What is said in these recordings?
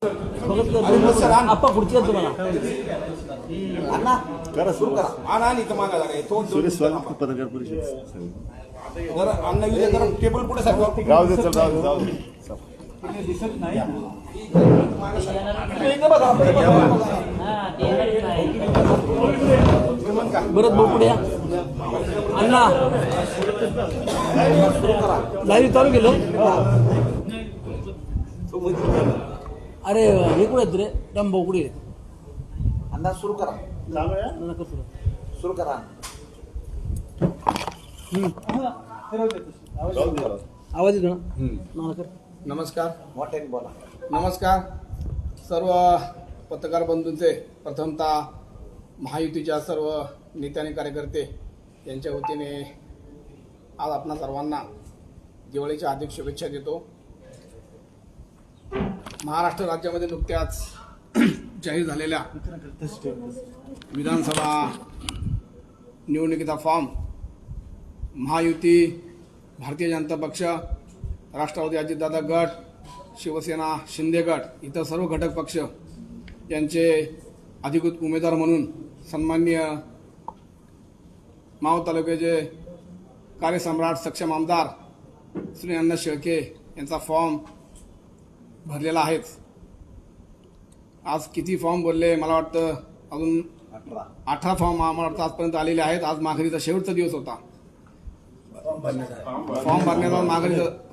आप्पा खुर्ची आहे तुम्हाला अण्णा करा सुरू करा. आणा आणि इथं मागा जागा तो सुरेश स्वागत पत्रकार परिषद. जरा अण्णा विजय जरा टेबल पुढे सारखं जाऊ दे, चल जाऊ दे, जाऊ दे. दिसत नाही इथं बघा बरं भाऊ पुढे या अण्णा लाईव्ह चालू केलं. अरे हे कुठे आहेत रे डम भाऊ कुठे अण्णा सुरू करा. सुरू करा. आवाज येतो ना नमस्कार. मोठ्याने बोला. नमस्कार सर्व पत्रकार बंधूंचे, प्रथमतः महायुतीच्या सर्व नेते आणि कार्यकर्ते यांच्या वतीने आज आपणा सर्वांना दिवाळीच्या हार्दिक शुभेच्छा देतो. महाराष्ट्र राज्यामध्ये नुकत्याच जाहीर झालेल्या विधानसभा निवडणुकीचा फॉर्म महायुती, भारतीय जनता पक्ष, राष्ट्रवादी अजितदादा गट, शिवसेना शिंदे गट इतर सर्व घटक पक्ष यांचे अधिकृत उमेदवार म्हणून सन्माननीय मावळ तालुक्याचे कार्यसम्राट सक्षम आमदार श्री अण्णा शेळके यांचा फॉर्म भरलेला आहेच. आज किती फॉर्म भरले मला वाटतं अजून 18 फॉर्म मला वाटतं आजपर्यंत आलेले आहेत. आज माघारीचा शेवटचा दिवस होता.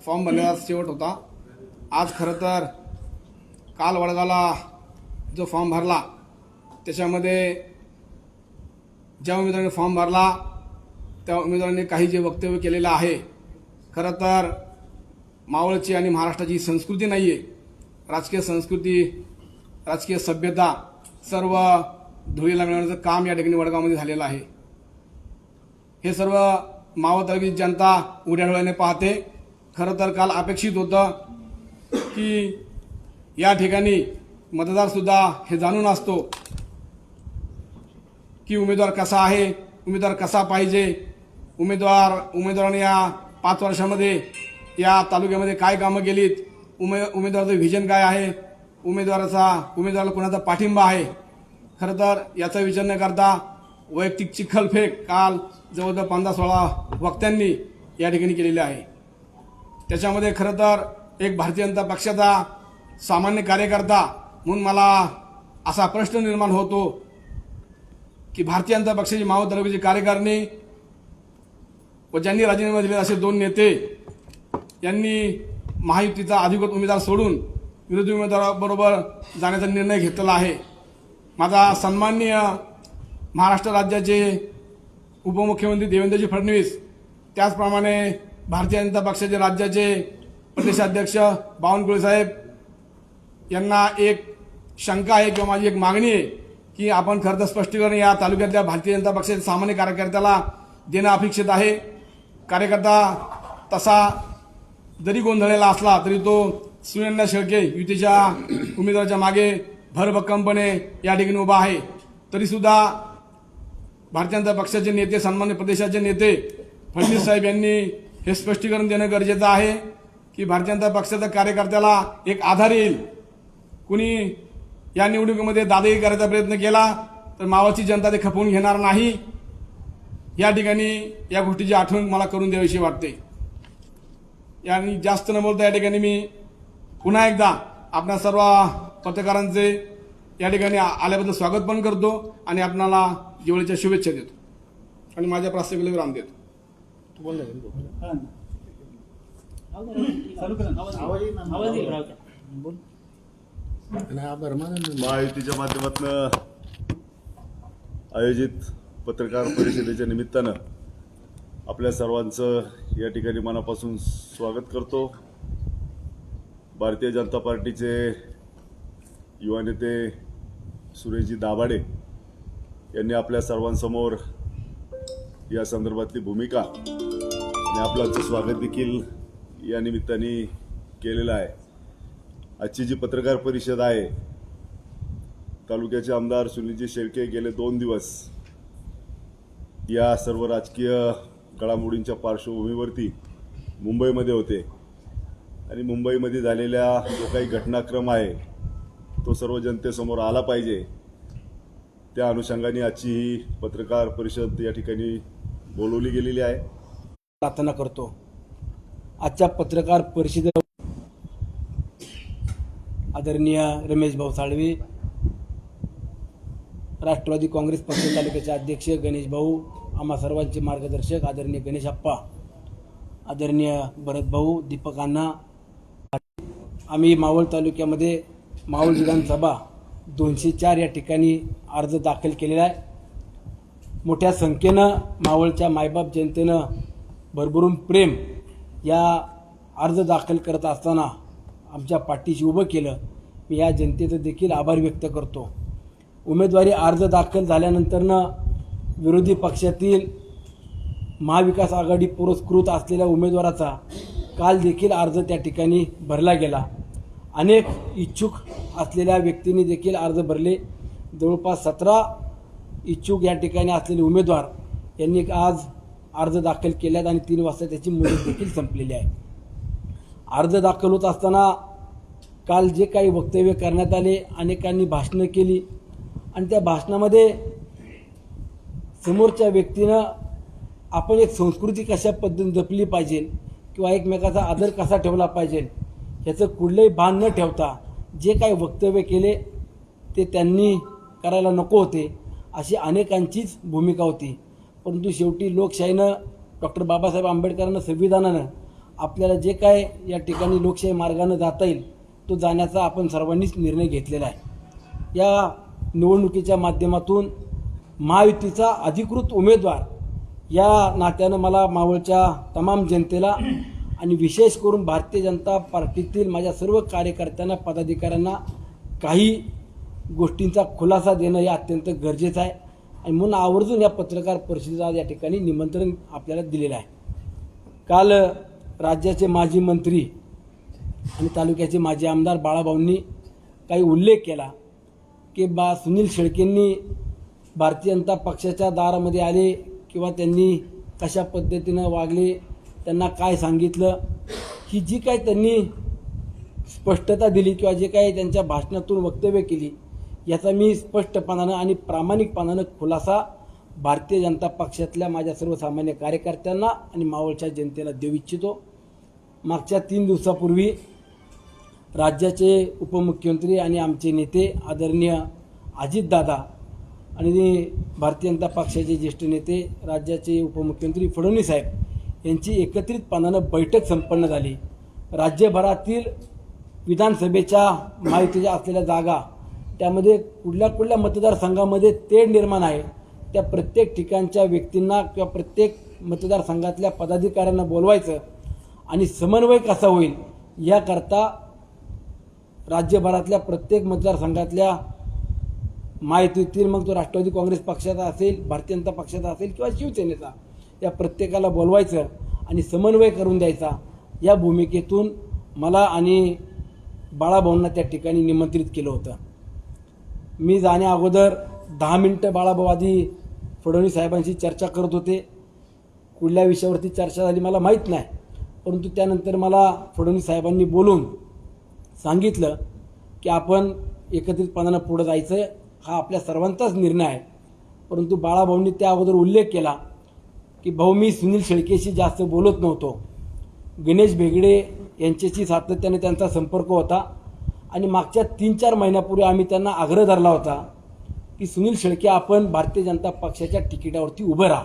फॉर्म भरण्याचा शेवट होता. आज खरं तर काल वडगावला जो फॉर्म भरला त्याच्यामध्ये ज्या उमेदवारांनी फॉर्म भरला त्या उमेदवारांनी काही जे वक्तव्य केलेलं आहे, खरं तर मावळची आणि महाराष्ट्राची संस्कृती नाही आहे. राजकीय संस्कृती, राजकीय सभ्यता सर्व धुळीला मिळवण्याचं काम या ठिकाणी वडगावमध्ये झालेलं आहे. हे सर्व मावळ तालुक्याची जनता उघड्या डोळ्याने पाहते. खरं तर काल अपेक्षित होतं की या ठिकाणी मतदारसुद्धा हे जाणून असतो की उमेदवार कसा आहे, उमेदवार कसा पाहिजे, उमेदवाराने या 5 वर्षामध्ये या तालुक्यामध्ये काय कामं केलीत, उमेदवाराचं व्हिजन काय आहे, उमेदवाराला कोणाचा पाठिंबा आहे. खरं तर याचा विचार न करता वैयक्तिक चिखलफेक काल जवळजवळ 15-16 वक्त्यांनी या ठिकाणी केलेली आहे. त्याच्यामध्ये खरं तर एक भारतीय जनता पक्षाचा सामान्य कार्यकर्ता म्हणून मला असा प्रश्न निर्माण होतो की भारतीय जनता पक्षाची मावळ तालुक्याची कार्यकारिणी व ज्यांनी राजीनामा दिले असे 2 नेते यांनी महायुतीचा अधिकृत उमेदवार सोडून विरोधी उमेदवाराबरोबर जाण्याचा निर्णय घेतलेला आहे. माझा सन्माननीय महाराष्ट्र राज्याचे उपमुख्यमंत्री देवेंद्रजी फडणवीस, त्याचप्रमाणे भारतीय जनता पक्षाचे राज्याचे प्रदेशाध्यक्ष बावनकुळे साहेब यांना एक शंका आहे किंवा माझी एक मागणी आहे की आपण खरं तर स्पष्टीकरण या तालुक्यातल्या भारतीय जनता पक्षाच्या सामान्य कार्यकर्त्याला देणं अपेक्षित आहे. कार्यकर्ता तसा जरी गोंधळलेला असला तरी तो श्री अण्णा शेळके युतीच्या उमेदवाराच्या मागे भरभक्कमपणे या ठिकाणी उभा आहे. तरीसुद्धा भारतीय जनता पक्षाचे नेते, सन्मान्य प्रदेशाचे नेते फडणवीस साहेब यांनी हे स्पष्टीकरण देणं गरजेचं आहे की भारतीय जनता पक्षाच्या कार्यकर्त्याला एक आधार येईल. कुणी या निवडणुकीमध्ये दादागिरी करायचा प्रयत्न केला तर मावळची जनता ते खपवून घेणार नाही. या ठिकाणी या गोष्टीची आठवण मला करून द्यावीशी वाटते. आणि जास्त न बोलता या ठिकाणी मी पुन्हा एकदा आपल्या सर्व पत्रकारांचे या ठिकाणी आल्याबद्दल स्वागत पण करतो आणि आपणाला दिवाळीच्या शुभेच्छा देतो आणि माझ्या प्रास्ताविकेला विराम देतो. महायुतीच्या माध्यमातून आयोजित पत्रकार परिषदेच्या निमित्तानं आपल्या सर्वांचं या ठिकाणी मनापासून स्वागत करतो. भारतीय जनता पार्टीचे युवा नेते सुरेशजी दाभाडे यांनी आपल्या सर्वांसमोर या संदर्भातली भूमिका आणि आपलं स्वागत देखील या निमित्ताने केलेलं आहे. आजची जी पत्रकार परिषद आहे, तालुक्याचे आमदार सुनीलजी शेळके गेले 2 दिवस या सर्व राजकीय घडामोडींच्या पार्श्वभूमीवरती मुंबईमध्ये होते आणि मुंबईमध्ये झालेल्या जो काही घटनाक्रम आहे तो सर्व जनतेसमोर आला पाहिजे. त्या अनुषंगाने आजची ही पत्रकार परिषद या ठिकाणी बोलवली गेलेली आहे. प्रार्थना करतो. आजच्या पत्रकार परिषदेला आदरणीय रमेश भाऊ साळवे, राष्ट्रवादी काँग्रेस पक्ष तालुक्याचे अध्यक्ष गणेश भाऊ, आम्हा सर्वांचे मार्गदर्शक आदरणीय गणेश आप्पा, आदरणीय भरत भाऊ, दीपक अण्णा, आम्ही मावळ तालुक्यामध्ये मावळ विधानसभा 204 या ठिकाणी अर्ज दाखल केलेला आहे. मोठ्या संख्येनं मावळच्या मायबाप जनतेनं भरभरून प्रेम या अर्ज दाखल करत असताना आमच्या पाठीशी उभं केलं. मी या जनतेचं देखील आभार व्यक्त करतो. उमेदवारी अर्ज दाखल झाल्यानंतरनं विरोधी पक्षातील महाविकास आघाडी पुरस्कृत असलेल्या उमेदवाराचा काल देखील अर्ज त्या ठिकाणी भरला गेला. अनेक इच्छुक असलेल्या व्यक्तींनी देखील अर्ज भरले. जवळपास 17 इच्छुक या ठिकाणी असलेले उमेदवार यांनी आज अर्ज दाखल केल्यात आणि 3 वाजता त्याची मुदत देखील संपलेली आहे. अर्ज दाखल होत असताना काल जे काही वक्तव्य करण्यात आले, अनेकांनी भाषणं केली आणि त्या भाषणामध्ये समोरच्या व्यक्तीनं आपण एक संस्कृती कशा पद्धतीने जपली पाहिजे किंवा एकमेकाचा आदर कसा ठेवला पाहिजे ह्याचं कुठलंही भान न ठेवता जे काही वक्तव्य केले ते त्यांनी करायला नको होते अशी अनेकांचीच भूमिका होती. परंतु शेवटी लोकशाहीनं, डॉक्टर बाबासाहेब आंबेडकरांना, संविधानानं आपल्याला जे काय या ठिकाणी लोकशाही मार्गानं जाता येईल तो जाण्याचा आपण सर्वांनीच निर्णय घेतलेला आहे. या निवडणुकीच्या माध्यमातून महायुतीचा अधिकृत उमेदवार या नात्यानं मला मावळच्या तमाम जनतेला आणि विशेष करून भारतीय जनता पार्टीतील माझ्या सर्व कार्यकर्त्यांना, पदाधिकाऱ्यांना काही गोष्टींचा खुलासा देणं हे अत्यंत गरजेचं आहे आणि म्हणून आवर्जून या पत्रकार परिषदेला या ठिकाणी निमंत्रण आपल्याला दिलेलं आहे. काल राज्याचे माजी मंत्री आणि तालुक्याचे माजी आमदार बाळाभाऊंनी काही उल्लेख केला की सुनील शेळकेंनी भारतीय जनता पक्षाच्या दारामध्ये आले किंवा त्यांनी कशा पद्धतीनं वागले, त्यांना काय सांगितलं, ही जी काही त्यांनी स्पष्टता दिली किंवा जे काही त्यांच्या भाषणातून वक्तव्य केली याचा मी स्पष्टपणानं आणि प्रामाणिकपणानं खुलासा भारतीय जनता पक्षातल्या माझ्या सर्वसामान्य कार्यकर्त्यांना आणि मावळच्या जनतेला देऊ इच्छितो. मागच्या 3 दिवसापूर्वी राज्याचे उपमुख्यमंत्री आणि आमचे नेते आदरणीय अजितदादा आणि भारतीय जनता पक्षाचे ज्येष्ठ नेते राज्याचे उपमुख्यमंत्री फडणवीस साहेब यांची एकत्रितपणानं बैठक संपन्न झाली. राज्यभरातील विधानसभेच्या महायुतीच्या असलेल्या जागा त्यामध्ये कुठल्या मतदारसंघामध्ये तेढ निर्माण आहे त्या प्रत्येक ठिकाणच्या व्यक्तींना किंवा प्रत्येक मतदारसंघातल्या पदाधिकाऱ्यांना बोलवायचं आणि समन्वय कसा होईल याकरता राज्यभरातल्या प्रत्येक मतदारसंघातल्या महायुतीतील, मग तो राष्ट्रवादी काँग्रेस पक्षाचा असेल, भारतीय जनता पक्षाचा असेल किंवा शिवसेनेचा, या प्रत्येकाला बोलवायचं आणि समन्वय करून द्यायचा. या भूमिकेतून मला आणि बाळाभाऊंना त्या ठिकाणी निमंत्रित केलं होतं. मी जाण्या अगोदर 10 मिनिटं बाळाभाऊ आधी फडणवीस साहेबांशी चर्चा करत होते. कुठल्या विषयावरती चर्चा झाली मला माहीत नाही, परंतु त्यानंतर मला फडणवीस साहेबांनी बोलून सांगितलं की आपण एकत्रितपणानं पुढं जायचं, हा आपल्या सर्वांचाच निर्णय आहे. परंतु बाळाभाऊंनी त्या अगोदर उल्लेख केला की भाऊ, मी सुनील शेळकेशी जास्त बोलत नव्हतो. गणेश भेगडे यांच्याशी सातत्याने त्यांचा संपर्क होता आणि मागच्या 3-4 महिन्यापूर्वी आम्ही त्यांना आग्रह धरला होता की सुनील शेळके, आपण भारतीय जनता पक्षाच्या तिकिटावरती उभं राहा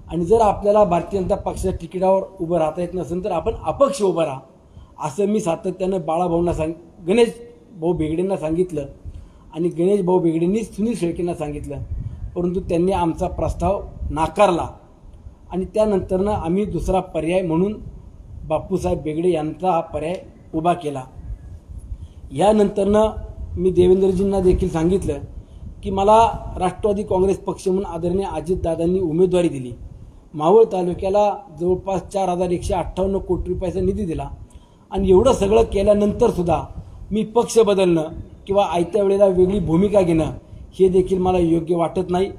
आणि जर आपल्याला भारतीय जनता पक्षाच्या तिकिटावर उभं राहता येत नसेल तर आपण अपक्ष उभं राहा, असं मी सातत्यानं बाळाभाऊंना गणेश भाऊ भेगडेंना सांगितलं आणि गणेश भाऊ भेगडेंनी सुनील शेळकेंना सांगितलं. परंतु त्यांनी आमचा प्रस्ताव नाकारला आणि त्यानंतरनं आम्ही दुसरा पर्याय म्हणून बापूसाहेब भेगडे यांचा हा पर्याय उभा केला. यानंतरनं मी देवेंद्रजींना देखील सांगितलं की मला राष्ट्रवादी काँग्रेस पक्ष म्हणून आदरणीय अजितदादांनी उमेदवारी दिली. मावळ तालुक्याला जवळपास 4,158 कोटी रुपयाचा निधी दिला आणि एवढं सगळं केल्यानंतर सुद्धा मी पक्ष बदलणं किंवा आयत्या वेळेला वेगळी भूमिका घेणं हे देखील मला योग्य वाटत नाही.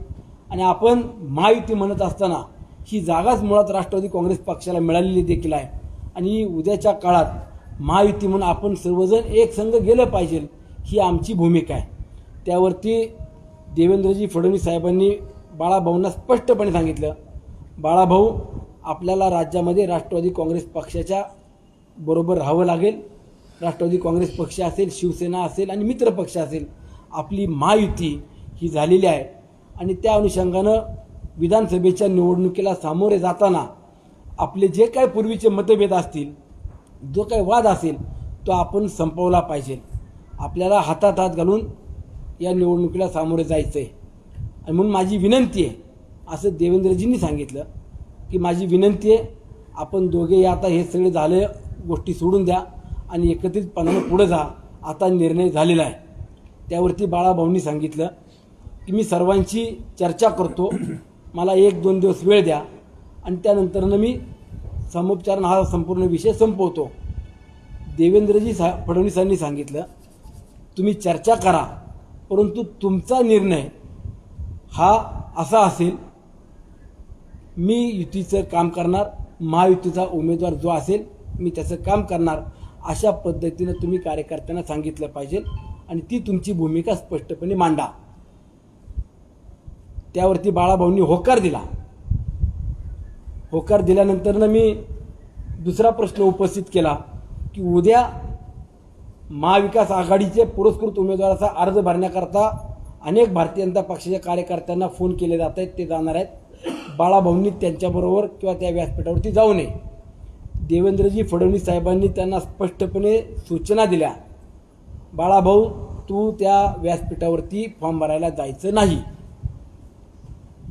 आणि आपण महायुती म्हणत असताना ही जागाच मुळात राष्ट्रवादी काँग्रेस पक्षाला मिळालेली देखील आहे आणि उद्याच्या काळात महायुती म्हणून आपण सर्वजण एक संघ गेलं पाहिजे ही आमची भूमिका आहे. त्यावरती देवेंद्रजी फडणवीस साहेबांनी बाळाभाऊंना स्पष्टपणे सांगितलं, बाळाभाऊ आपल्याला राज्यामध्ये राष्ट्रवादी काँग्रेस पक्षाच्या बरोबर राहावं लागेल. राष्ट्रवादी काँग्रेस पक्ष असेल, शिवसेना असेल आणि मित्र पक्ष असेल, आपली महायुती ही झालेली आहे आणि त्या अनुषंगानं विधानसभेच्या निवडणुकीला सामोरे जाताना आपले जे काही पूर्वीचे मतभेद असतील, जो काही वाद असेल तो आपण संपवला पाहिजे. आपल्याला हातात हात घालून या निवडणुकीला सामोरे जायचं आहे आणि म्हणून माझी विनंती आहे, असं देवेंद्रजींनी सांगितलं की माझी विनंती आहे, आपण दोघे आता हे सगळे झाले गोष्टी सोडून द्या आणि एकत्रितपणाने पुढे जा. आता निर्णय झालेला आहे. त्यावरती बाळाभाऊंनी सांगितलं की मी सर्वांची चर्चा करतो, मला 1-2 दिवस वेळ द्या आणि त्यानंतरनं मी समुपचारण हा संपूर्ण विषय संपवतो. देवेंद्रजी फडणवीसांनी सांगितलं, तुम्ही चर्चा करा, परंतु तुमचा निर्णय हा असा असेल, मी युतीचं काम करणार, महायुतीचा उमेदवार जो असेल मी त्याचं काम करणार, अशा पद्धतीनं तुम्ही कार्यकर्त्यांना सांगितलं पाहिजे आणि ती तुमची भूमिका स्पष्टपणे मांडा. त्यावरती बाळाभाऊंनी होकार दिला. होकार दिल्यानंतरनं मी दुसरा प्रश्न उपस्थित केला की उद्या महाविकास आघाडीचे पुरस्कृत उमेदवाराचा अर्ज भरण्याकरता अनेक भारतीय जनता पक्षाच्या कार्यकर्त्यांना फोन केले जात आहेत, ते जाणार आहेत. बाळाभाऊंनी त्यांच्याबरोबर किंवा त्या व्यासपीठावरती जाऊ नये. देवेंद्रजी फडणवीस साहेबांनी त्यांना स्पष्टपणे सूचना दिल्या, बाळाभाऊ तू त्या व्यासपीठावरती फॉर्म भरायला जायचं नाही,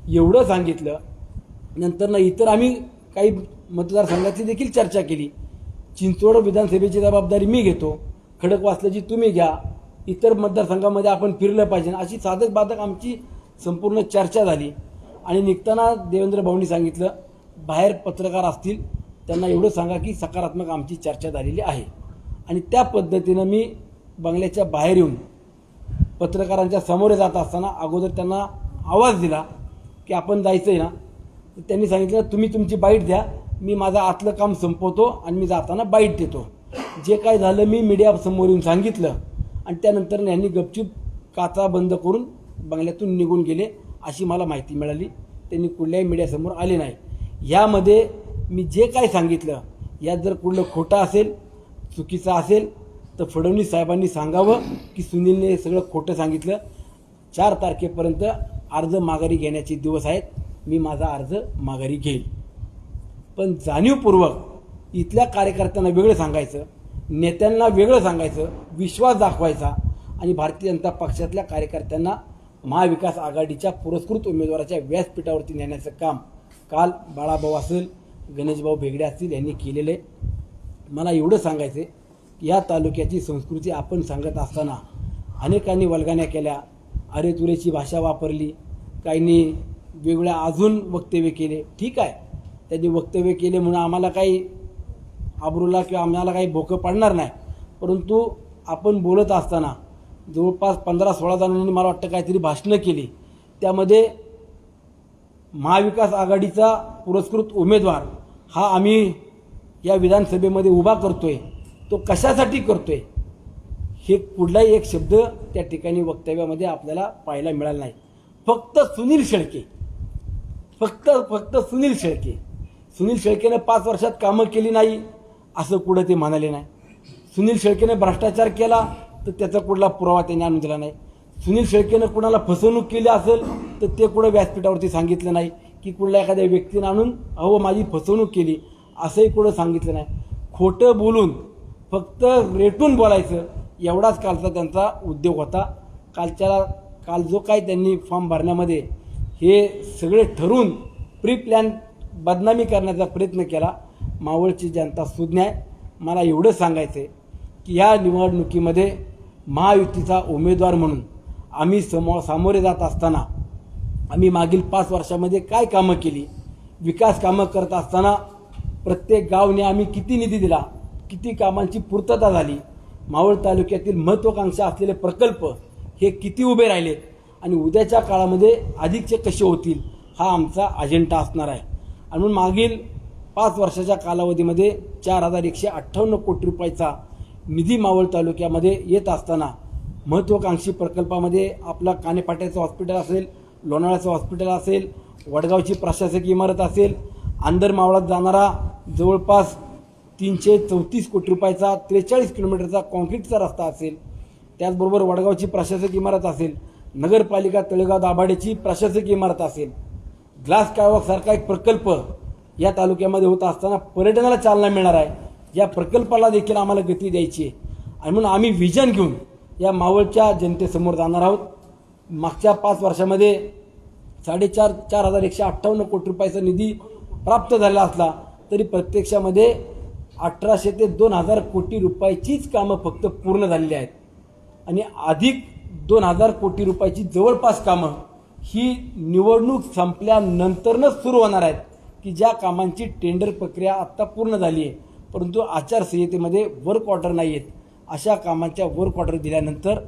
एवढं सांगितलं. नंतर इतर आम्ही काही मतदारसंघाची देखील चर्चा केली. चिंचवड विधानसभेची जबाबदारी मी घेतो, खडकवासल्याची तुम्ही घ्या, इतर मतदारसंघामध्ये आपण फिरलं पाहिजे, अशी साधक बाधक आमची संपूर्ण चर्चा झाली. आणि निघताना देवेंद्र भाऊंनी सांगितलं, बाहेर पत्रकार असतील त्यांना एवढं सांगा की सकारात्मक आमची चर्चा झालेली आहे. आणि त्या पद्धतीनं मी बंगल्याच्या बाहेर येऊन पत्रकारांच्या समोर जात असताना अगोदर त्यांना आवाज दिला की आपण जायचं आहे ना. तर त्यांनी सांगितलं, तुम्ही तुमची बाईट द्या, मी माझं आतलं काम संपवतो आणि मी जाताना बाईट देतो. जे काय झालं मी मीडियासमोर येऊन सांगितलं आणि त्यानंतर यांनी गपचूप काचा बंद करून बंगल्यातून निघून गेले, अशी मला माहिती मिळाली. त्यांनी कुठल्याही मीडियासमोर आले नाही. यामध्ये मी जे काय सांगितलं यात जर कुठलं खोटं असेल, चुकीचं असेल तर फडणवीस साहेबांनी सांगावं की सुनीलने हे सगळं खोटं सांगितलं. 4 तारखेपर्यंत अर्ज माघारी घेण्याचे दिवस आहेत, मी माझा अर्ज माघारी घेईल. पण जाणीवपूर्वक इथल्या कार्यकर्त्यांना वेगळं सांगायचं, नेत्यांना वेगळं सांगायचं, विश्वास दाखवायचा आणि भारतीय जनता पक्षातल्या कार्यकर्त्यांना महाविकास आघाडीच्या पुरस्कृत उमेदवाराच्या व्यासपीठावरती नेण्याचं काम काल बाळाभाऊ असेल, गणेशभाऊ भेगडे असतील यांनी केलेलं आहे. मला एवढं सांगायचं आहे की या तालुक्याची संस्कृती आपण सांगत असताना अनेकांनी वल्गण्या केल्या, अरे तुरेची भाषा वापरली, काहींनी वेगळ्या अजून वक्तव्य केले. ठीक आहे, त्यांनी वक्तव्य केले म्हणून आम्हाला काही आबरूला किंवा आम्हाला काही भोकं पडणार नाही. परंतु आपण बोलत असताना जवळपास 15-16 जणांनी मला वाटतं काहीतरी भाषणं केली. त्यामध्ये महाविकास आघाडीचा पुरस्कृत उमेदवार हा आम्ही या विधानसभेमध्ये उभा करतोय, तो कशासाठी करतोय हे कुठलाही एक शब्द त्या ठिकाणी वक्तव्यामध्ये आपल्याला पाहायला मिळाला नाही. फक्त सुनील शेळके, फक्त सुनील शेळके, सुनील शेळकेने 5 वर्षात कामं केली नाही असं कुठं ते म्हणाले नाही. सुनील शेळकेने भ्रष्टाचार केला तर त्याचा कुठला पुरावा त्यांनी आणून दिला नाही. सुनील शेळकेनं कुणाला फसवणूक केली असेल तर ते कुठं व्यासपीठावरती सांगितलं नाही की कुठल्या एखाद्या व्यक्तीनं आणून अहो माझी फसवणूक केली असंही कुठं सांगितलं नाही. खोटं बोलून फक्त रेटून बोलायचं एवढाच कालचा त्यांचा उद्योग होता. काल जो काही त्यांनी फॉर्म भरण्यामध्ये हे सगळे ठरवून प्री प्लॅन बदनामी करण्याचा प्रयत्न केला. मावळची जनता सुज्ञ आहे. मला एवढं सांगायचं आहे की या निवडणुकीमध्ये महायुतीचा उमेदवार म्हणून आम्ही सामोरे जात असताना आम्ही मागील 5 वर्षामध्ये काय कामं केली, विकास कामं करत असताना प्रत्येक गावने आम्ही किती निधी दिला, किती कामांची पूर्तता झाली, मावळ तालुक्यातील महत्त्वाकांक्षा असलेले प्रकल्प हे किती उभे राहिले आणि उद्याच्या काळामध्ये अधिकचे कसे होतील हा आमचा अजेंडा असणार आहे. आणि म्हणून मागील 5 वर्षाच्या कालावधीमध्ये 4158 कोटी रुपयाचा निधी मावळ तालुक्यामध्ये येत असताना महत्त्वाकांक्षी प्रकल्पामध्ये आपला कानेफाट्याचं हॉस्पिटल असेल, लोणावळ्याचं हॉस्पिटल असेल, वडगावची प्रशासकीय इमारत असेल, आंदरमावळात जाणारा जवळपास 334 कोटी रुपयाचा 43 किलोमीटरचा कॉन्क्रीटचा रस्ता असेल, त्याचबरोबर वडगावची प्रशासकीय इमारत असेल, नगरपालिका तळेगाव दाभाडेची प्रशासकीय इमारत असेल, ग्लास सारखा एक प्रकल्प या तालुक्यामध्ये होत असताना पर्यटनाला चालना मिळणार आहे. या प्रकल्पाला देखील आम्हाला गती द्यायची आहे आणि म्हणून आम्ही विजन घेऊन या मावळच्या जनतेसमोर जाणार आहोत. मागच्या 5 वर्षामध्ये 4,158 कोटी रुपयाचा निधी प्राप्त झाला असला तरी प्रत्यक्षामध्ये 1,800 ते 2,000 कोटी रुपयाचीच कामं फक्त पूर्ण झालेली आहेत आणि अधिक 2,000 कोटी रुपयाची जवळपास कामं ही निवडणूक संपल्यानंतरच सुरू होणार आहेत की ज्या कामांची टेंडर प्रक्रिया आत्ता पूर्ण झाली आहे, परंतु आचारसंहितेमध्ये वर्क ऑर्डर नाही आहेत. अशा कामांच्या वर्क ऑर्डर दिल्यानंतर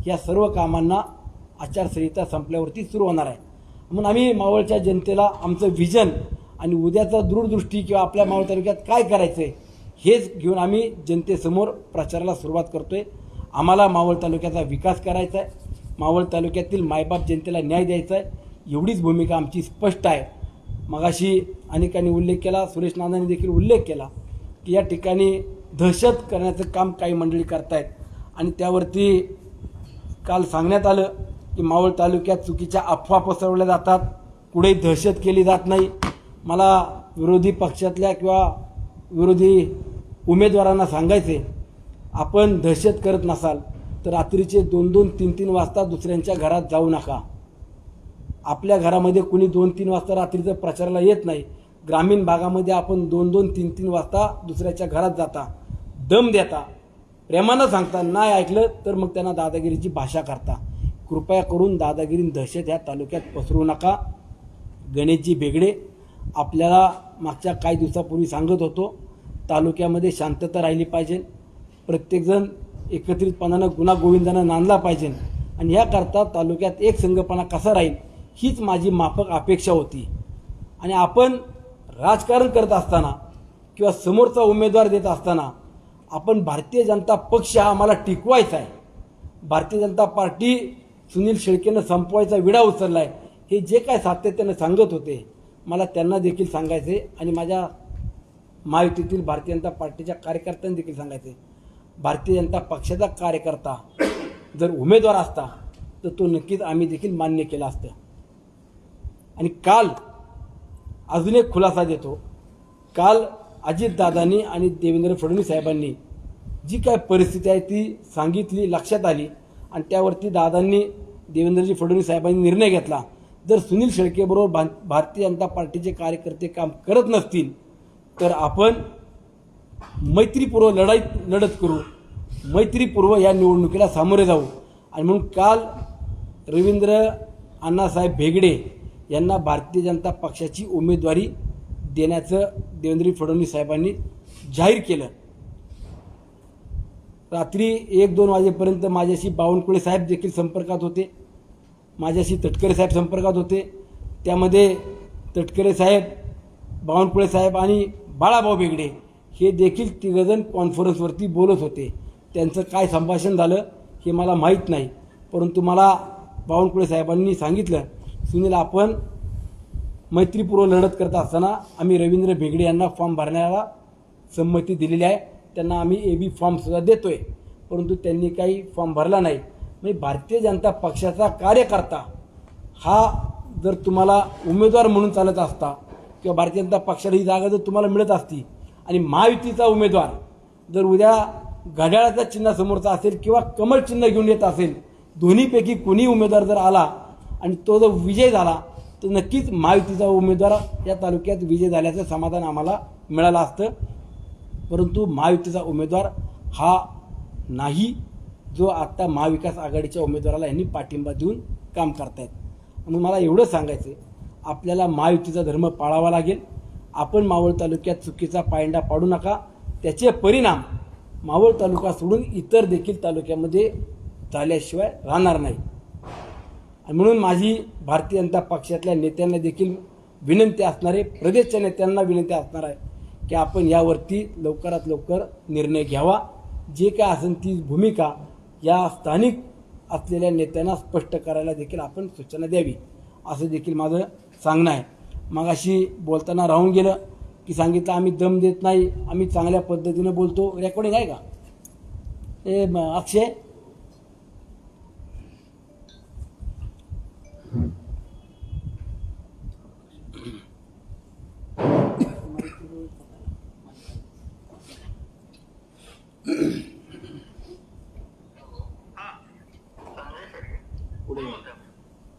या सर्व कामांना आचारसंहिता संपल्यावरती सुरू होणार आहे. म्हणून आम्ही मावळच्या जनतेला आमचं विजन आणि उद्याचा दूरदृष्टी किंवा आपल्या मावळ तालुक्यात काय करायचं आहे हेच घेऊन आम्ही जनतेसमोर प्रचाराला सुरुवात करतोय. आम्हाला मावळ तालुक्याचा विकास करायचा आहे, मावळ तालुक्यातील मायबाप जनतेला न्याय द्यायचा आहे, एवढीच भूमिका आमची स्पष्ट आहे. मगाशी अनेकांनी उल्लेख केला, सुरेश नानांनी देखील उल्लेख केला की या ठिकाणी दहशत करण्याचं काम काही मंडळी करतायत आणि त्यावरती काल सांगण्यात आलं की मावळ तालुक्यात चुकीच्या अफवा पसरवल्या जातात, कुठेही दहशत केली जात नाही. मला विरोधी पक्षातल्या किंवा विरोधी उमेदवारांना सांगायचे, आपण दहशत करत नसाल तर रात्रीचे 2-2, 3-3 वाजता दुसऱ्यांच्या घरात जाऊ नका. आपल्या घरामध्ये कुणी 2-3 वाजता रात्रीचं प्रचाराला येत नाही. ग्रामीण भागामध्ये आपण 2-2, 3-3 वाजता दुसऱ्याच्या घरात जाता, दम देता, प्रेमानं सांगता, नाही ऐकलं तर मग त्यांना दादागिरीची भाषा करता. कृपया करून दादागिरी दहशत ह्या तालुक्यात पसरू नका. गणेशजी बेगडे, आपल्याला मागच्या काही दिवसापूर्वी सांगत होतो तालुक्यामध्ये शांतता राहिली पाहिजे, प्रत्येकजण एकत्रितपणानं गुण्यागोविंदानं नांदला पाहिजे आणि याकरता तालुक्यात एक संघपणा कसा राहील हीच माझी माफक अपेक्षा होती. आणि आपण राजकारण करत असताना किंवा समोरचा उमेदवार देत असताना आपण भारतीय जनता पक्ष हा आम्हाला टिकवायचा आहे, भारतीय जनता पार्टी सुनील शेळकेनं संपवायचा विडा उचलला आहे, हे जे काय सातत्यानं सांगत होते मला त्यांना देखील सांगायचे आणि माझ्या महायुतीतील भारतीय जनता पार्टीच्या कार्यकर्त्यांना देखील सांगायचे, भारतीय जनता पक्षाचा कार्यकर्ता जर उमेदवार असता तर तो नक्कीच आम्ही देखील मान्य केला असतं. आणि काल अजून एक खुलासा देतो, काल अजितदादांनी आणि देवेंद्र फडणवीस साहेबांनी जी काय परिस्थिती आहे ती सांगितली, लक्षात आली आणि त्यावरती दादांनी देवेंद्रजी फडणवीस साहेबांनी निर्णय घेतला, जर सुनील शेळकेबरोबर भारतीय जनता पार्टीचे कार्यकर्ते काम करत नसतील तर आपण मैत्रीपूर्व लढत करू, मैत्रीपूर्व या निवडणुकीला सामोरे जाऊ. आणि म्हणून काल रवींद्र अण्णासाहेब भेगडे यांना भारतीय जनता पक्षाची उमेदवारी देण्याचं देवेंद्र फडणवीस साहेबांनी जाहीर केलं. रात्री 1-2 वाजेपर्यंत माझ्याशी बावनकुळे साहेब देखील संपर्कात होते, माझ्याशी तटकरे साहेब संपर्कात होते. त्यामध्ये तटकरे साहेब, बावनकुळे साहेब आणि बाळाभाऊ बेगडे हे देखील तिघजण कॉन्फरन्सवरती बोलत होते. त्यांचं काय संभाषण झालं हे मला माहीत नाही, परंतु मला बावनकुळे साहेबांनी सांगितलं, सुनील आपण मैत्रीपूर्व लढत करत असताना आम्ही रवींद्र भेगडे यांना फॉर्म भरण्याला संमती दिलेली आहे, त्यांना आम्ही AB फॉर्मसुद्धा देतोय, परंतु त्यांनी काही फॉर्म भरला नाही. म्हणजे भारतीय जनता पक्षाचा कार्यकर्ता हा जर तुम्हाला उमेदवार म्हणून चालत असता किंवा भारतीय जनता पक्षाला ही जागा जर तुम्हाला मिळत असती आणि महायुतीचा उमेदवार जर उद्या घड्याळाचा चिन्ह समोरचा असेल किंवा कमळ चिन्ह घेऊन येत असेल, दोन्हीपैकी कोणी उमेदवार जर आला आणि तो जर विजय झाला तर नक्कीच महायुतीचा उमेदवार या तालुक्यात विजय झाल्याचं समाधान आम्हाला मिळालं असतं. परंतु महायुतीचा उमेदवार हा नाही जो आत्ता महाविकास आघाडीच्या उमेदवाराला यांनी पाठिंबा देऊन काम करतायत. म्हणून मला एवढं सांगायचं, आपल्याला महायुतीचा धर्म पाळावा लागेल. आपण मावळ तालुक्यात चुकीचा पायंडा पाडू नका, त्याचे परिणाम मावळ तालुका सोडून इतर देखील तालुक्यामध्ये झाल्याशिवाय राहणार नाही. आणि म्हणून माझी भारतीय जनता पक्षातल्या नेत्यांना देखील विनंती असणार आहे, प्रदेशच्या नेत्यांना विनंती असणार आहे की आपण यावरती लवकरात लवकर निर्णय घ्यावा. जे काय असेल ती भूमिका या स्थानिक असलेल्या नेत्यांना स्पष्ट करायला देखील आपण सूचना द्यावी असं देखील माझं सांगणं आहे. मगाशी बोलताना राहून गेलं की सांगितलं आम्ही दम देत नाही, आम्ही चांगल्या पद्धतीनं बोलतो. रेकॉर्डिंग आहे का ए अक्षय?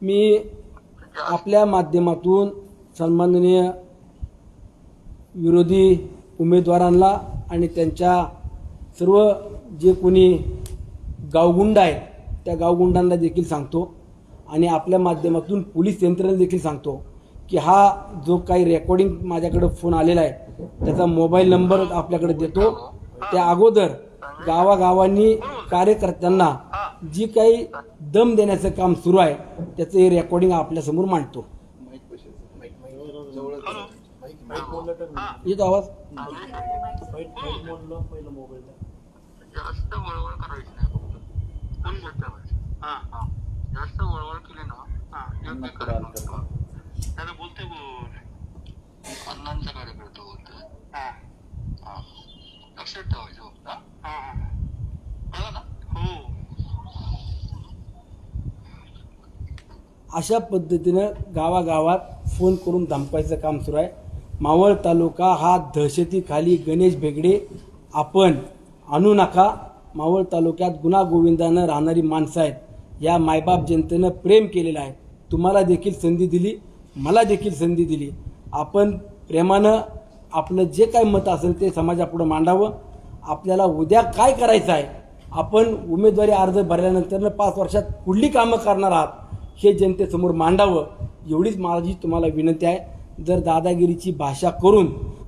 मी आपल्या माध्यमातून सन्माननीय विरोधी उमेदवारांना आणि त्यांच्या सर्व जे कोणी गावगुंड आहेत त्या गावगुंडांना देखील सांगतो आणि आपल्या माध्यमातून पोलीस यंत्रणेला देखील सांगतो की हा जो काही रेकॉर्डिंग माझ्याकडे फोन आलेला आहे त्याचा मोबाईल नंबर आपल्याकडे देतो. त्या अगोदर गावागावांनी कार्यकर्त्यांना जी काही दम देण्याचं काम सुरू आहे त्याचं हे रेकॉर्डिंग आपल्यासमोर मांडतो. येतो आवाज? जास्त वळवळ करायची नाही. कोण बोलतोय? जास्त वळवळ केली ना त्याला बोलते बोल अण्णांचा कार्यकर्ता बोलतोय. लक्षात ठेवायचं कळलं ना? हो. अशा पद्धतीनं गावागावात फोन करून धमकायचं काम सुरू आहे. मावळ तालुका हा दहशतीखाली गणेश भेगडे आपण आणू नका. मावळ तालुक्यात गुण्यागोविंदानं राहणारी माणसं आहेत. या मायबाप जनतेनं प्रेम केलेलं आहे. तुम्हाला देखील संधी दिली, मला देखील संधी दिली. आपण प्रेमानं आपलं जे काय मत असेल ते समाजापुढं मांडावं. आपल्याला उद्या काय करायचं आहे, आपण उमेदवारी अर्ज भरल्यानंतर 5 वर्षात कुठली कामं करणार आहात हे जनतेसमोर मांडावं, एवढीच माझी तुम्हाला विनंती आहे. जर दादागिरीची भाषा करून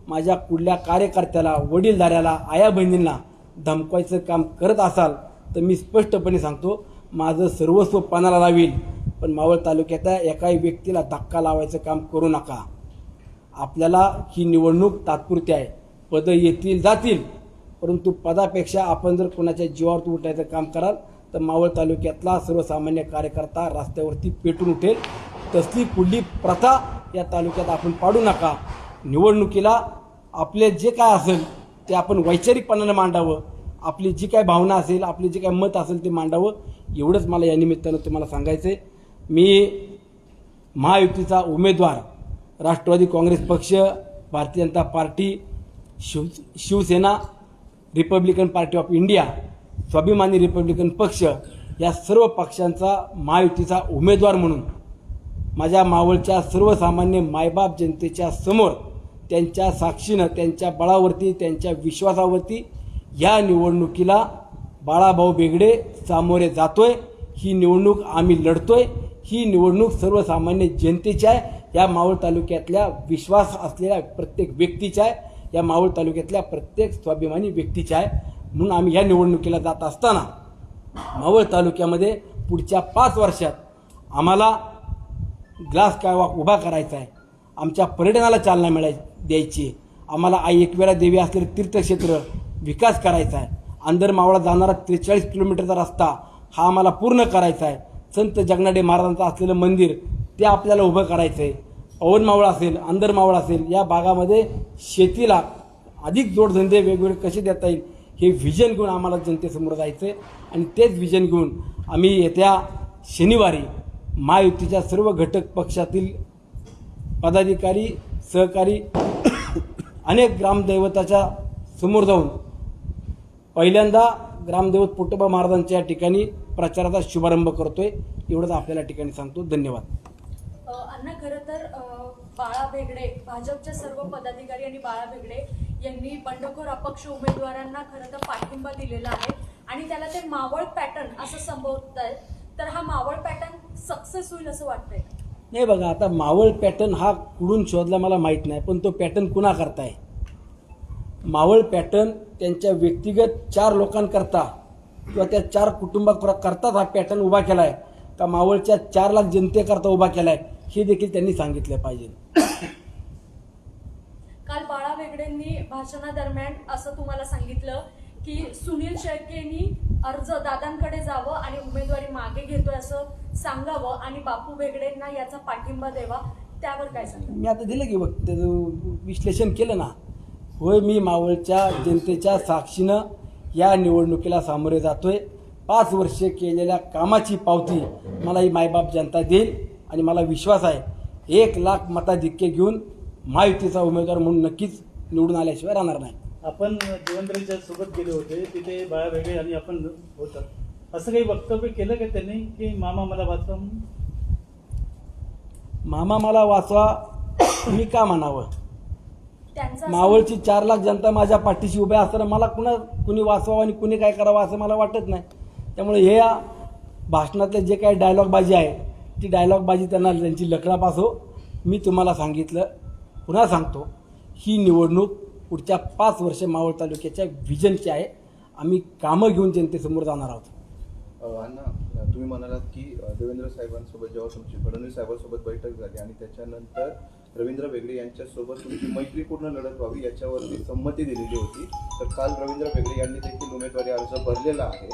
माझ्या कुठल्या कार्यकर्त्याला, वडीलधाऱ्याला, आया बहिणींना धमकायचं काम करत असाल तर मी स्पष्टपणे सांगतो माझं सर्वस्व पणाला लावील. पण मावळ तालुक्याच्या एकाही व्यक्तीला धक्का लावायचं काम करू नका. आपल्याला ही निवडणूक तात्पुरती आहे. पदं येतील जातील, परंतु पदापेक्षा आपण जर कोणाच्या जीवावर उठायचं काम कराल तर मावळ तालुक्यातला सर्वसामान्य कार्यकर्ता रस्त्यावरती पेटून उठेल. तसली कुठली प्रथा या तालुक्यात आपण पाडू नका. निवडणुकीला आपले जे काय असेल ते आपण वैचारिकपणाने मांडावं. आपली जी काय भावना असेल, आपली जे काय मत असेल ते मांडावं, एवढंच मला या निमित्तानं तुम्हाला सांगायचं आहे. मी महायुतीचा उमेदवार Rashtrawadi Congress Paksha, Bharatiya Janata Party, Shiv Sena, Republican Party of India, Swabhimani Republican Paksha या सर्व पक्षांचा महायुतीचा उमेदवार म्हणून माझ्या मावळच्या सर्वसामान्य मायबाप जनतेच्या समोर त्यांच्या साक्षीनं, त्यांच्या बळावरती, त्यांच्या विश्वासावरती या निवडणुकीला बाळाभाऊ बेगडे सामोरे जातोय. ही निवडणूक आम्ही लढतोय. ही निवडणूक सर्वसामान्य जनतेची आहे. या मावळ तालुक्यातल्या विश्वास असलेल्या प्रत्येक व्यक्तीच्या आहे. या मावळ तालुक्यातल्या प्रत्येक स्वाभिमानी व्यक्तीची आहे. म्हणून आम्ही या निवडणुकीला जात असताना मावळ तालुक्यामध्ये पुढच्या 5 वर्षात आम्हाला ग्लास कालवा उभा करायचा आहे. आमच्या पर्यटनाला चालना द्यायची. आम्हाला आई एकविरा देवी असलेले तीर्थक्षेत्र विकास करायचा आहे. अंदर मावळा जाणारा 43 किलोमीटरचा रस्ता हा आम्हाला पूर्ण करायचा आहे. संत जगनाडे महाराजांचं असलेलं मंदिर ते आपल्याला उभं करायचं आहे. पवन मावळ असेल, अंदर मावळ असेल, या भागामध्ये शेतीला अधिक जोडधंदे वेगवेगळे कसे देता येईल हे व्हिजन घेऊन आम्हाला जनतेसमोर जायचं आहे. आणि तेच व्हिजन घेऊन आम्ही येत्या शनिवारी महायुतीच्या सर्व घटक पक्षातील पदाधिकारी, सहकारी अनेक ग्रामदैवताच्या समोर जाऊन पहिल्यांदा ग्रामदैवत पोटोबा महाराजांच्या ठिकाणी प्रचाराचा शुभारंभ करतोय. एवढंच आपल्याला ठिकाणी सांगतो. धन्यवाद. अण्णा, खरं तर बाळा भेगडे, भाजपच्या सर्व पदाधिकारी आणि बाळा भेगडे यांनी बंडखोर अपक्ष उमेदवारांना खरं तर पाठिंबा दिलेला आहे आणि त्याला ते मावळ पॅटर्न असं संबोधत आहेत. तर हा मावळ पॅटर्न सक्सेस होईल असं वाटतंय? नाही बघा, आता मावळ पॅटर्न हा कुठून शोधला मला माहीत नाही, पण तो पॅटर्न कुणा करताय? मावळ पॅटर्न त्यांच्या व्यक्तिगत 4 लोकांकरता किंवा त्या 4 कुटुंबाकरताच हा पॅटर्न उभा केला आहे का मावळच्या 4 लाख जनतेकरता उभा केला आहे हे देखील त्यांनी सांगितलं पाहिजे. काल बाळा भेगडेंनी भाषणादरम्यान असं तुम्हाला सांगितलं की सुनील शेळकेंनी अर्ज दादांकडे जावं आणि उमेदवारी मागावी. मागे घेतोय असं सांगावं आणि बापू भेगडेंना याचा पाठिंबा द्यावा, त्यावर काय सांगा? मी आता दिलं की त्याचं विश्लेषण केलं ना. होय, मी मावळच्या जनतेच्या साक्षीनं या निवडणुकीला सामोरे जातोय. 5 वर्षे केलेल्या कामाची पावती मला ही मायबाप जनता देईल आणि मला विश्वास आहे 1 लाख मताधिक्य घेऊन महायुतीचा उमेदवार म्हणून नक्कीच निवडून आल्याशिवाय राहणार नाही. आपण देवेंद्रच्या सोबत गेले होते, तिथे बाळा भेगडे आणि आपण होतं, असं काही वक्तव्य केलं का त्यांनी की मामा मला वाचवा म्हणून? मामा मला वाचवा मी का म्हणावं? त्यांचा मावळची 4 लाख जनता माझ्या पाठीशी उभ्या असताना मला कुणी वाचवावं आणि कुणी काय करावं असं मला वाटत नाही. त्यामुळे हे या भाषणातले जे काही डायलॉगबाजी आहे ती डायलॉगबाजी त्यांची लकडाप असो. मी तुम्हाला सांगितलं, पुन्हा सांगतो, ही निवडणूक पुढच्या 5 वर्ष मावळ तालुक्याच्या व्हिजनची आहे. आम्ही कामं घेऊन जनतेसमोर जाणार आहोत. अण्णा, तुम्ही म्हणालात की देवेंद्र साहेबांसोबत जेव्हा तुमची फडणवीस साहेबांसोबत बैठक झाली आणि त्याच्यानंतर रवींद्र भेगडे यांच्यासोबत तुमची मैत्रीपूर्ण लढत व्हावी याच्यावरती संमती दिलेली होती. तर काल रवींद्र भेगडे यांनी देखील उमेदवारी अर्ज भरलेला आहे,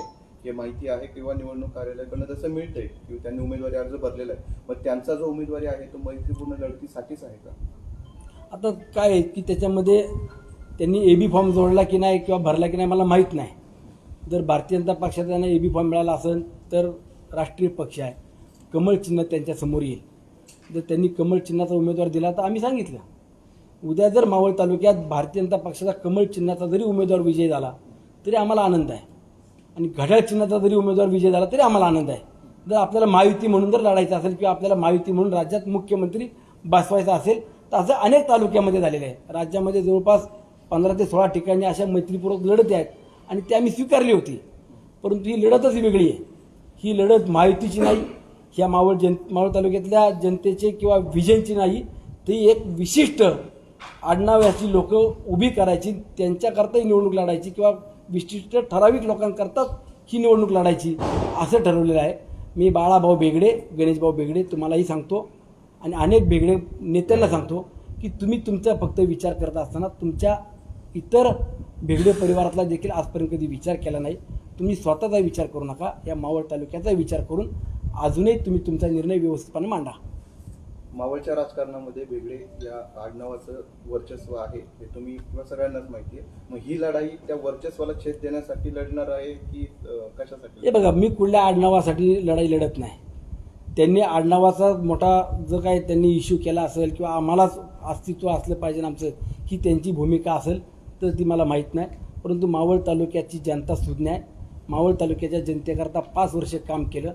हे माहिती आहे किंवा निवडणूक कार्यालयाकडनं तसं मिळतंय की त्यांनी उमेदवारी अर्ज भरलेला आहे. मग त्यांचा जो उमेदवारी आहे तो मैत्रीपूर्ण लढतीसाठीच आहे का? आता काय आहे की त्याच्यामध्ये त्यांनी AB फॉर्म जोडला की नाही किंवा भरला की नाही मला माहीत नाही. जर भारतीय जनता पक्षात त्यांना AB फॉर्म मिळाला असेल तर राष्ट्रीय पक्ष आहे, कमळ चिन्ह त्यांच्यासमोर येईल. जर त्यांनी कमळ चिन्हाचा उमेदवार दिला तर आम्ही सांगितलं, उद्या जर मावळ तालुक्यात भारतीय जनता पक्षाचा कमळ चिन्हाचा जरी उमेदवार विजय झाला तरी आम्हाला आनंद आहे आणि घड्याळ चिन्हाचा जरी उमेदवार विजय झाला तरी आम्हाला आनंद आहे. जर आपल्याला महायुती म्हणून जर लढायचं असेल किंवा आपल्याला महायुती म्हणून राज्यात मुख्यमंत्री बसवायचा असेल तर असं अनेक तालुक्यामध्ये झालेलं आहे. राज्यामध्ये जवळपास 15 ते 16 ठिकाणी अशा मैत्रीपूर्वक लढती आहेत आणि ती आम्ही स्वीकारली होती. परंतु ही लढतच वेगळी आहे. ही लढत महायुतीची नाही, ह्या मावळ तालुक्यातल्या जनतेची किंवा व्हिजनची नाही. ती एक विशिष्ट आडनाव्याची लोक उभी करायची, त्यांच्याकरता ही निवडणूक लढायची किंवा विशिष्ट ठराविक लोकांकरताच ही निवडणूक लढायची असं ठरवलेलं आहे. मी बाळाभाऊ भेगडे, गणेशभाऊ भेगडे तुम्हालाही सांगतो आणि अनेक भेगडे नेत्यांना सांगतो की तुम्ही तुमचा फक्त विचार करत असताना तुमच्या इतर भेगडे परिवारातला देखील आजपर्यंत कधी विचार केला नाही. तुम्ही स्वतःचा विचार करू नका, या मावळ तालुक्याचा विचार करून अजूनही तुम्ही तुमचा निर्णय व्यवस्थितपणे मांडा. मावळच्या राजकारणामध्ये भेगडे या आडनावाचं वर्चस्व आहे हे तुम्ही किंवा सगळ्यांनाच माहिती आहे. मग ही लढाई त्या वर्चस्वाला छेद देण्यासाठी लढणार आहे की कशासाठी? हे बघा, मी कुठल्या आडनावासाठी लढाई लढत नाही. त्यांनी आडनावाचा मोठा जो काय त्यांनी इश्यू केला असेल किंवा आम्हालाच अस्तित्व असलं पाहिजे आमचं, ही त्यांची भूमिका असेल तर ती मला माहीत नाही. परंतु मावळ तालुक्याची जनता सुज्ञ आहे. मावळ तालुक्याच्या जनतेकरता 5 वर्ष काम केलं,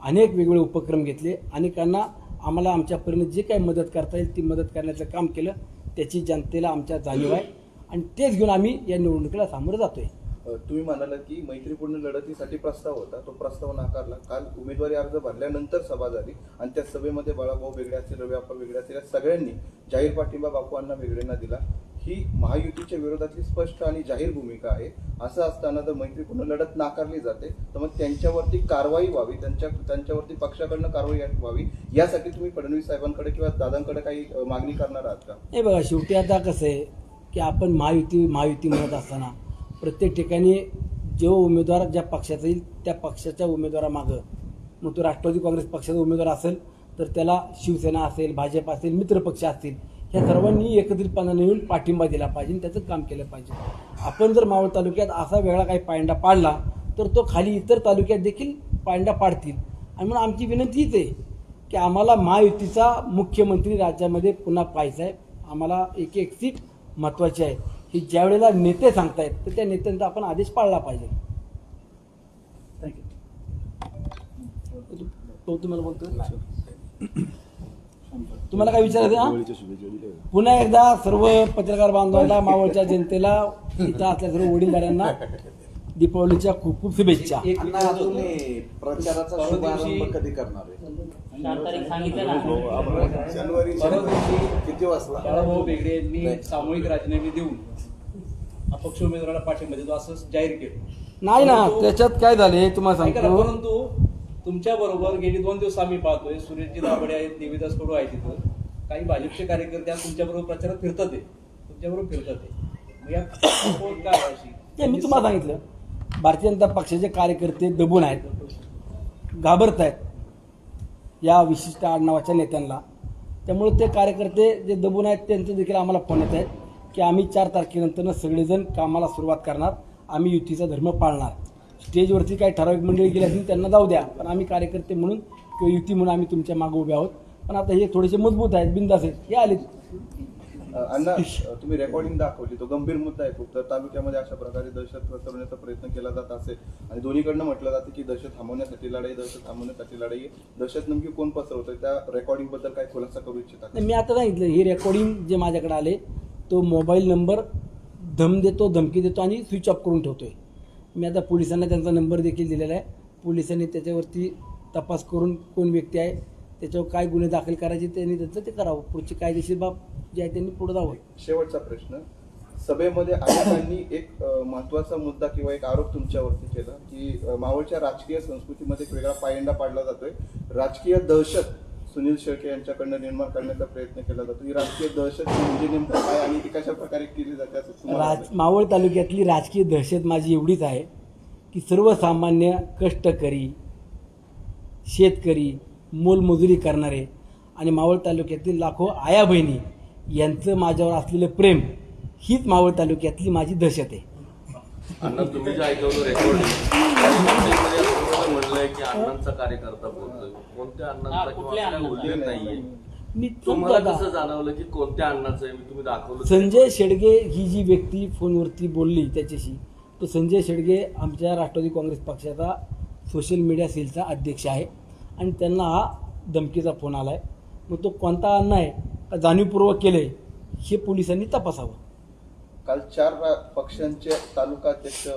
अनेक वेगवेगळे उपक्रम घेतले, अनेकांना आम्हाला आमच्यापर्यंत जे काही मदत करता येईल ती मदत करण्याचं काम केलं. त्याची जनतेला आमच्या जाणीव आहे आणि तेच घेऊन आम्ही या निवडणुकीला सामोरं जातोय. तुम्ही म्हणालात की मैत्रीपूर्ण लढतीसाठी प्रस्ताव होता, तो प्रस्ताव नाकारला. काल उमेदवारी अर्ज भरल्यानंतर सभा झाली आणि त्या सभेमध्ये बाळाभाऊ भेगडे असतील, रवी आप्पा भेगडे असतील, या सगळ्यांनी जाहीर पाठिंबा बापू अण्णा भेगडेंना दिला. ही महायुतीच्या विरोधातली स्पष्ट आणि जाहीर भूमिका आहे. असं असताना जर मैत्रीपूर्ण लढत नाकारली जाते तर मग त्यांच्यावरती कारवाई व्हावी, त्यांच्यावरती पक्षाकडनं कारवाई व्हावी, यासाठी तुम्ही फडणवीस साहेबांकडे किंवा दादांकडे काही मागणी करणार आहात का? हे बघा, शेवटी आता कसं आहे की आपण महायुती म्हणत असताना प्रत्येक ठिकाणी जो उमेदवार ज्या पक्षाचा येईल त्या पक्षाच्या उमेदवारामागं, मग तो राष्ट्रवादी काँग्रेस पक्षाचा उमेदवार असेल तर त्याला शिवसेना असेल, भाजप असेल, मित्रपक्ष असतील, ह्या सर्वांनी एकत्रितपणाने येऊन पाठिंबा दिला पाहिजे, त्याचं काम केलं पाहिजे. आपण जर मावळ तालुक्यात असा वेगळा काही पायंडा पाडला तर तो खाली इतर तालुक्यात देखील पायंडा पाडतील. आणि म्हणून आमची विनंती हीच आहे की आम्हाला महायुतीचा मुख्यमंत्री राज्यामध्ये पुन्हा पाहायचा आहे. आम्हाला एक सीट महत्त्वाची आहे. ही ज्या वेळेला नेते सांगतायत तर त्या नेत्यांचा आपण आदेश पाळला पाहिजे. थँक्यू. तुम्हाला बोलतो तुम्हाला काय विचारायचं? दिवाळीच्या शुभेच्छा दिल्या. पुन्हा एकदा सर्व पत्रकार बांधवांना, मावळच्या जनतेला, इथं असल्या सर्व वडीलधाऱ्यांना दीपावलीच्या खूप खूप शुभेच्छा. प्रचाराचा शुभारंभ कधी करणार आहे? जानेवारी किती वाजता? बाळाभाऊ भेगडे यांनी सामूहिक राजीनामे देऊन अपक्ष उमेदवाराला पाठिंबा देतो असं जाहीर केलं. नाही ना, त्याच्यात काय झाले तुम्हाला ऐका ना, सांगतो. परंतु तुमच्या बरोबर गेली 2 दिवस आम्ही पाहतोय, सुरेशजी दाभडे आहेत, देवीदास कडू आहेत, तिथं काही भाजपचे कार्यकर्ते आज तुमच्या बरोबर प्रचारात फिरतात आहे, तुमच्याबरोबर फिरतात आहे. मग यात काय अशी? मी तुम्हाला सांगितलं, भारतीय जनता पक्षाचे कार्यकर्ते दबून आहेत. घाबरत आहेत या विशिष्ट आडनावाच्या नेत्यांना. त्यामुळे ते कार्यकर्ते जे दबून आहेत त्यांचे देखील आम्हाला फोन येत आहेत की आम्ही 4 तारखेनंतर सगळेजण कामाला सुरुवात करणार, आम्ही युतीचा धर्म पाळणार. स्टेजवरती काही ठराविक मंडळी गेली असतील त्यांना जाऊ द्या, पण आम्ही कार्यकर्ते म्हणून किंवा युती म्हणून आम्ही तुमच्या मागे उभे आहोत. पण आता हे थोडेसे मजबूत आहेत, बिंदास आहेत, हे आलेत. अण्णा, तुम्ही रेकॉर्डिंग दाखवली, तो गंभीर मुद्दा आहे खूप. तर तालुक्यामध्ये अशा प्रकारे दहशत पसरवण्याचा प्रयत्न केला जात असेल आणि दोन्हीकडनं म्हटलं जातं की दहशत थांबवण्यासाठी लढाई, दहशत थांबवण्यासाठी लढाई. दहशत नेमकी कोण पसरवतंय, त्या रेकॉर्डिंग बद्दल काय खुलासा करू इच्छिता? नाही, मी आता सांगितलं हे रेकॉर्डिंग जे माझ्याकडे आले तो मोबाईल नंबर धम देतो, धमकी देतो आणि स्विच ऑफ करून ठेवतोय. मी आता पोलिसांना त्यांचा नंबर देखील दिलेला आहे. पोलिसांनी त्याच्यावरती तपास करून कोण व्यक्ती आहे, त्याच्यावर काय गुन्हे दाखल करायचे त्यांनी त्यांचं ते करावं. पुढची कायदेशीर बाब जे आहे त्यांनी पुढे जावं. शेवटचा प्रश्न, सभेमध्ये अनेकांनी एक महत्वाचा मुद्दा किंवा एक आरोप तुमच्यावरती केला की मावळच्या राजकीय संस्कृतीमध्ये एक वेगळा पायंडा पाडला जातोय. राजकीय दहशत सुनील शेळके यांच्याकडनं निर्माण करण्याचा प्रयत्न केला जातो. ही राजकीय दहशत म्हणजे नेमकं काय आणि ती कशा प्रकारे केली जाते असं तुम्हाला वाटतं? मावळ तालुक्यातली राजकीय दहशत माझी एवढीच आहे की सर्वसामान्य कष्टकरी, शेतकरी, मोलमजुरी करणारे आणि मावळ तालुक्यातील लाखो आया बहिणी यांचं माझ्यावर असलेलं प्रेम हीच मावळ तालुक्यातली माझी दहशत आहे. अण्णा, तुम्ही जे ऐकवलं रेकॉर्डिंग म्हणलंय की अण्णांचा कार्यकर्ता बोलतोय, कोणत्या अण्णांचा किंवा उल्लेख नाहीये. मी तुम्हाला तुमचा कसं जाणवलं की कोणत्या अण्णाचं आहे? तुम्ही दाखवलं संजय शेडगे ही जी व्यक्ती फोनवरती बोलली त्याच्याशी, तो संजय शेडगे आमच्या राष्ट्रवादी काँग्रेस पक्षाचा सोशल मीडिया सेलचा अध्यक्ष आहे आणि त्यांना हा धमकीचा फोन आला आहे. मग तो कोणता अण्णा आहे का जाणीवपूर्वक केले हे पोलिसांनी तपासावं. काल 4 पक्षांचे तालुकाध्यक्ष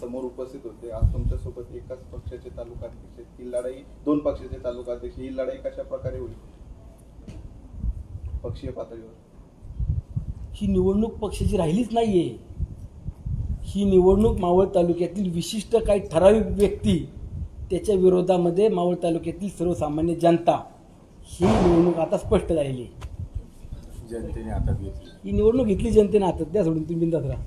समोर उपस्थित होते. आज तुमच्यासोबत एकाच पक्षाचे तालुकाध्यक्ष. ही लढाई 2 पक्षाचे तालुकाध्यक्ष, ही लढाई कशा प्रकारे होईल पक्षीय पातळीवर? ही निवडणूक पक्षाची राहिलीच नाहीये. ही निवडणूक मावळ तालुक्यातील विशिष्ट काही ठराविक व्यक्ती त्याच्या विरोधामध्ये मावळ तालुक्यातील सर्वसामान्य जनता, ही निवडणूक आता स्पष्ट झालेली आहे. जनतेने हातात घेतली. ही निवडणूक घेतली जनतेने हातात, त्या सोडून तुम्ही बिंदास राहा.